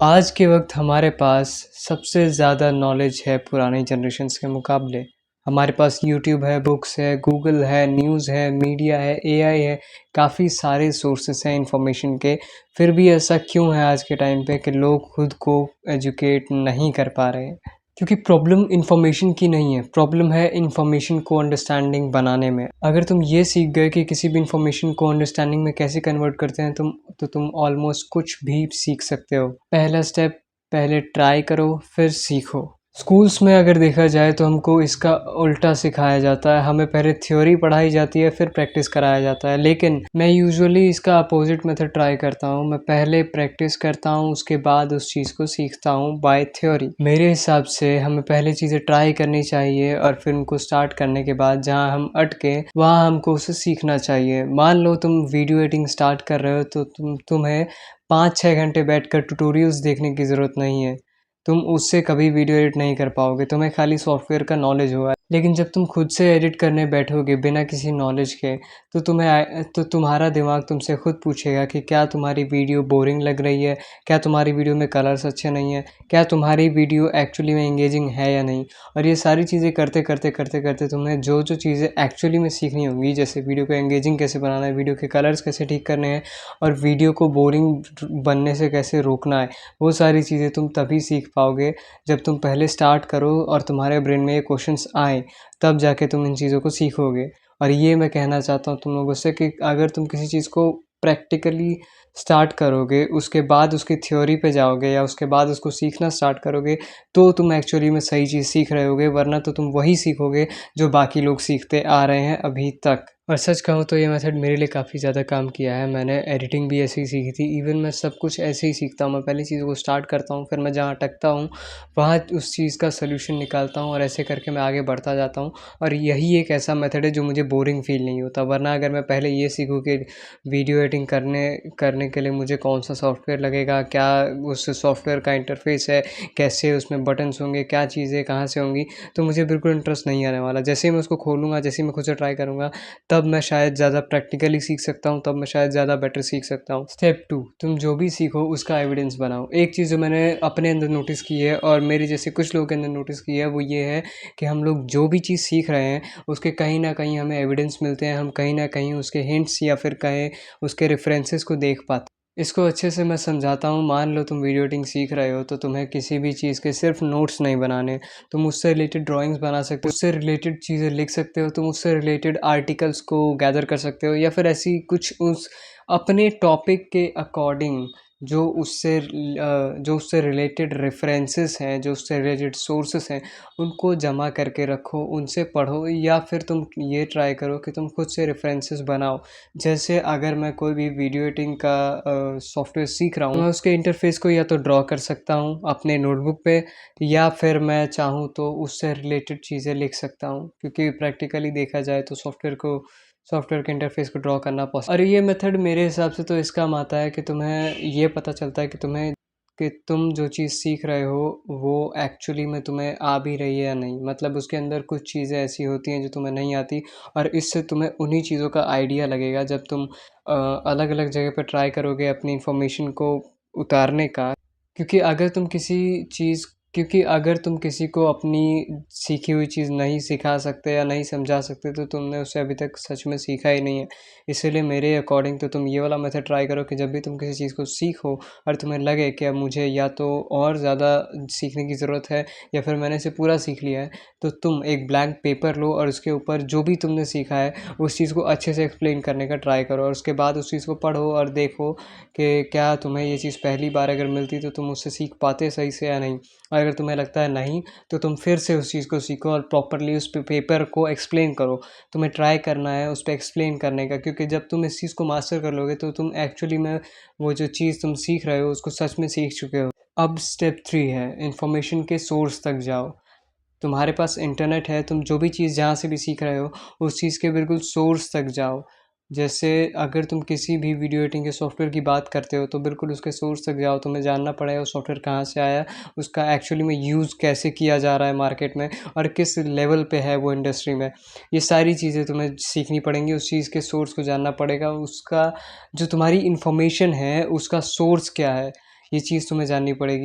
आज के वक्त हमारे पास सबसे ज़्यादा नॉलेज है पुरानी जनरेशन्स के मुकाबले। हमारे पास यूट्यूब है, बुक्स है, गूगल है, न्यूज़ है, मीडिया है, एआई है, काफ़ी सारे सोर्सेस हैं इन्फॉर्मेशन के। फिर भी ऐसा क्यों है आज के टाइम पे कि लोग खुद को एजुकेट नहीं कर पा रहे हैं? क्योंकि प्रॉब्लम इन्फॉर्मेशन की नहीं है, प्रॉब्लम है इन्फॉर्मेशन को अंडरस्टैंडिंग बनाने में। अगर तुम ये सीख गए कि किसी भी इन्फॉर्मेशन को अंडरस्टैंडिंग में कैसे कन्वर्ट करते हैं तो तुम ऑलमोस्ट कुछ भी सीख सकते हो। पहला स्टेप, पहले ट्राई करो फिर सीखो। स्कूल्स में अगर देखा जाए तो हमको इसका उल्टा सिखाया जाता है। हमें पहले थ्योरी पढ़ाई जाती है, फिर प्रैक्टिस कराया जाता है। लेकिन मैं यूजुअली इसका अपोजिट मेथड ट्राई करता हूँ। मैं पहले प्रैक्टिस करता हूँ, उसके बाद उस चीज़ को सीखता हूँ बाय थ्योरी। मेरे हिसाब से हमें पहले चीज़ें ट्राई करनी चाहिए और फिर उनको स्टार्ट करने के बाद जहाँ हम अटके वहाँ हमको उसे सीखना चाहिए। मान लो तुम वीडियो एडिटिंग स्टार्ट कर रहे हो तो तुम्हें 5-6 घंटे बैठकर ट्यूटोरियल्स देखने की ज़रूरत नहीं है। तुम उससे कभी वीडियो एडिट नहीं कर पाओगे, तुम्हें खाली सॉफ्टवेयर का नॉलेज होगा। लेकिन जब तुम खुद से एडिट करने बैठोगे बिना किसी नॉलेज के तो तुम्हारा दिमाग तुमसे खुद पूछेगा कि क्या तुम्हारी वीडियो बोरिंग लग रही है, क्या तुम्हारी वीडियो में कलर्स अच्छे नहीं हैं, क्या तुम्हारी वीडियो एक्चुअली में एंगेजिंग है या नहीं। और ये सारी चीज़ें करते करते करते करते तुम्हें जो जो चीज़ें एक्चुअली में सीखनी होंगी, जैसे वीडियो को एंगेजिंग कैसे बनाना है, वीडियो के कलर्स कैसे ठीक करने हैं और वीडियो को बोरिंग बनने से कैसे रोकना है, वो सारी चीज़ें तुम तभी सीख पाओगे जब तुम पहले स्टार्ट करो और तुम्हारे ब्रेन में ये क्वेश्चंस आए, तब जाके तुम इन चीज़ों को सीखोगे। और ये मैं कहना चाहता हूँ तुम लोगों से कि अगर तुम किसी चीज़ को प्रैक्टिकली स्टार्ट करोगे, उसके बाद उसकी थ्योरी पे जाओगे या उसके बाद उसको सीखना स्टार्ट करोगे, तो तुम एक्चुअली में सही चीज़ सीख रहे होगे। वरना तो तुम वही सीखोगे जो बाकी लोग सीखते आ रहे हैं अभी तक। और सच कहूँ तो ये मेथड मेरे लिए काफ़ी ज़्यादा काम किया है। मैंने एडिटिंग भी ऐसे ही सीखी थी। इवन मैं सब कुछ ऐसे ही सीखता हूँ। मैं पहली चीज़ को स्टार्ट करता हूँ, फिर मैं जहाँ अटकता हूँ वहाँ उस चीज़ का सॉल्यूशन निकालता हूँ और ऐसे करके मैं आगे बढ़ता जाता हूँ। और यही एक ऐसा मेथड है जो मुझे बोरिंग फील नहीं होता। वरना अगर मैं पहले ये सीखूँ कि वीडियो एडिटिंग करने के लिए मुझे कौन सा सॉफ्टवेयर लगेगा, क्या उस सॉफ्टवेयर का इंटरफेस है, कैसे उसमें बटन्स होंगे, क्या चीज़ें कहाँ से होंगी, तो मुझे बिल्कुल इंटरेस्ट नहीं आने वाला। जैसे ही मैं उसको खोलूँगा, जैसे ही मैं खुद से ट्राई करूँगा, तब मैं शायद ज़्यादा प्रैक्टिकली सीख सकता हूँ, तब मैं शायद ज़्यादा बेटर सीख सकता हूँ। स्टेप 2, तुम जो भी सीखो उसका एविडेंस बनाओ। एक चीज़ जो मैंने अपने अंदर नोटिस की है और मेरे जैसे कुछ लोगों के अंदर नोटिस की है वो ये है कि हम लोग जो भी चीज़ सीख रहे हैं उसके कहीं ना कहीं हमें एविडेंस मिलते हैं। हम कहीं ना कहीं उसके हिंट्स या फिर कहें उसके रेफरेंसेस को देख पाते हैं। इसको अच्छे से मैं समझाता हूँ। मान लो तुम वीडियो एडिटिंग सीख रहे हो तो तुम्हें किसी भी चीज़ के सिर्फ नोट्स नहीं बनाने, तुम उससे रिलेटेड ड्राइंग्स बना सकते हो, उससे रिलेटेड चीज़ें लिख सकते हो, तुम उससे रिलेटेड आर्टिकल्स को गैदर कर सकते हो या फिर ऐसी कुछ उस अपने टॉपिक के अकॉर्डिंग जो उससे रिलेटेड रेफरेंसेस हैं, जो उससे रिलेटेड सोर्सेस हैं, उनको जमा करके रखो, उनसे पढ़ो या फिर तुम ये ट्राई करो कि तुम खुद से रेफरेंसेस बनाओ। जैसे अगर मैं कोई भी वीडियो एडिटिंग का सॉफ्टवेयर सीख रहा हूँ, मैं उसके इंटरफेस को या तो ड्रॉ कर सकता हूँ अपने नोटबुक पे या फिर मैं चाहूँ तो उससे रिलेटेड चीज़ें लिख सकता हूँ। क्योंकि प्रैक्टिकली देखा जाए तो सॉफ्टवेयर के इंटरफेस को ड्रॉ करना पॉसिबल। और ये मेथड मेरे हिसाब से तो इस काम आता है कि तुम्हें ये पता चलता है कि तुम जो चीज़ सीख रहे हो वो एक्चुअली में तुम्हें आ भी रही है या नहीं। मतलब उसके अंदर कुछ चीज़ें ऐसी होती हैं जो तुम्हें नहीं आती और इससे तुम्हें उन्हीं चीज़ों का आइडिया लगेगा जब तुम अलग अलग जगह पर ट्राई करोगे अपनी इंफॉर्मेशन को उतारने का। क्योंकि अगर तुम किसी चीज़ क्योंकि अगर तुम किसी को अपनी सीखी हुई चीज़ नहीं सिखा सकते या नहीं समझा सकते तो तुमने उसे अभी तक सच में सीखा ही नहीं है। इसीलिए मेरे अकॉर्डिंग तो तुम ये वाला मेथड ट्राई करो कि जब भी तुम किसी चीज़ को सीखो और तुम्हें लगे कि अब मुझे या तो और ज़्यादा सीखने की ज़रूरत है या फिर मैंने इसे पूरा सीख लिया है, तो तुम एक ब्लैंक पेपर लो और उसके ऊपर जो भी तुमने सीखा है उस चीज़ को अच्छे से एक्सप्लेन करने का ट्राई करो और उसके बाद उस चीज़ को पढ़ो और देखो कि क्या तुम्हें ये चीज़ पहली बार अगर मिलती तो तुम उससे सीख पाते सही से या नहीं। और अगर तुम्हें लगता है नहीं तो तुम फिर से उस चीज़ को सीखो और प्रॉपरली उस पेपर को एक्सप्लेन करो। तुम्हें ट्राई करना है उस पर एक्सप्लेन करने का, क्योंकि जब तुम इस चीज़ को मास्टर कर लोगे तो तुम एक्चुअली में वो जो चीज़ तुम सीख रहे हो उसको सच में सीख चुके हो। अब स्टेप 3 है इन्फॉर्मेशन के सोर्स तक जाओ। तुम्हारे पास इंटरनेट है, तुम जो भी चीज़ जहाँ से भी सीख रहे हो उस चीज़ के बिल्कुल सोर्स तक जाओ। जैसे अगर तुम किसी भी वीडियो एडिटिंग के सॉफ्टवेयर की बात करते हो तो बिल्कुल उसके सोर्स तक जाओ। तुम्हें जानना पड़ेगा वो सॉफ्टवेयर कहाँ से आया, उसका एक्चुअली में यूज़ कैसे किया जा रहा है मार्केट में और किस लेवल पे है वो इंडस्ट्री में। ये सारी चीज़ें तुम्हें सीखनी पड़ेंगी, उस चीज़ के सोर्स को जानना पड़ेगा, उसका जो तुम्हारी इन्फॉर्मेशन है उसका सोर्स क्या है। ये चीज़ तुम्हें जाननी पड़ेगी।